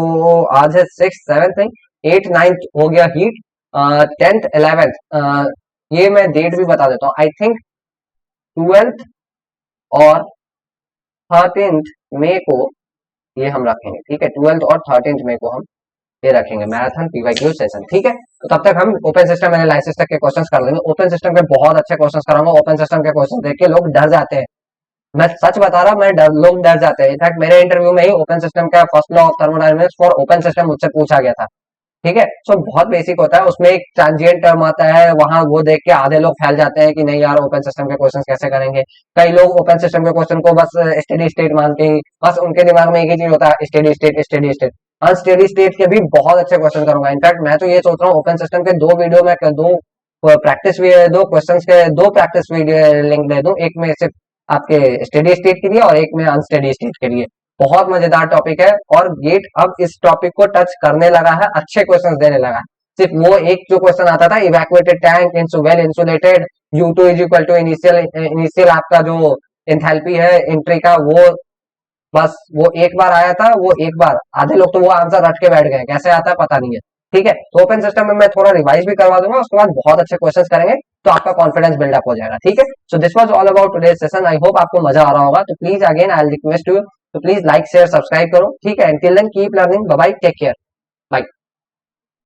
आज है 6th 7th नहीं 8th 9th हो गया हीट, 10th 11th, ये मैं डेट भी बता देता हूँ, आई थिंक 12th और 13th मई को ये हम रखेंगे। ठीक है, 12th और 13th मई को हम ये रखेंगे मैराथन पीवाईक्यू सेशन। ठीक है, तो तब तक हम ओपन सिस्टम एनालिसिस तक के क्वेश्चंस कर लेंगे। ओपन सिस्टम के बहुत अच्छे क्वेश्चंस कराऊंगा, ओपन सिस्टम के क्वेश्चन देख के लोग डर जाते हैं, मैं सच बता रहा हूँ, लोग डर जाते हैं। इनफैक्ट मेरे इंटरव्यू में ही ओपन सिस्टम का first law of thermodynamics for open system मुझसे पूछा गया था, ठीक है। सो बहुत बेसिक होता है, उसमें एक ट्रांजिएंट टर्म आता है, वहां वो देख के आधे लोग फैल जाते हैं कि नहीं यार ओपन सिस्टम के क्वेश्चन कैसे करेंगे। कई लोग ओपन सिस्टम के क्वेश्चन को बस स्टेडी स्टेट मानते हैं, बस उनके दिमाग में एक ही चीज होता है, steady state steady state. Unsteady state के भी बहुत अच्छे क्वेश्चन करूंगा। इनफैक्ट मैं तो ये सोच रहा हूँ ओपन सिस्टम के दो वीडियो में दो प्रैक्टिस, दो क्वेश्चन के दो प्रैक्टिस वीडियो लिंक दे दूं, एक में सिर्फ आपके स्टेडी स्टेट के लिए और एक में अनस्टेडी स्टेट के लिए। बहुत मजेदार टॉपिक है और गेट अब इस टॉपिक को टच करने लगा है, अच्छे क्वेश्चंस देने लगा है। सिर्फ वो एक जो क्वेश्चन आता था, evacuated tank in well insulated, U2 is equal to initial initial आपका जो एंथैल्पी है एंट्री का, वो बस वो एक बार आया था, वो एक बार आधे लोग तो वो आंसर रट के बैठ गए, कैसे आता है पता नहीं है। ठीक है, तो ओपन सिस्टम में मैं थोड़ा रिवाइज भी करवा दूंगा, उसके बाद बहुत अच्छे क्वेश्चंस करेंगे तो आपका कॉन्फिडेंस बिल्डअप हो जाएगा। ठीक है, so this was all about today's session. I hope आपको मजा आ रहा होगा। तो please again I request you, तो प्लीज लाइक शेयर सब्सक्राइब करो। ठीक है, until then keep learning, bye bye, take care, bye.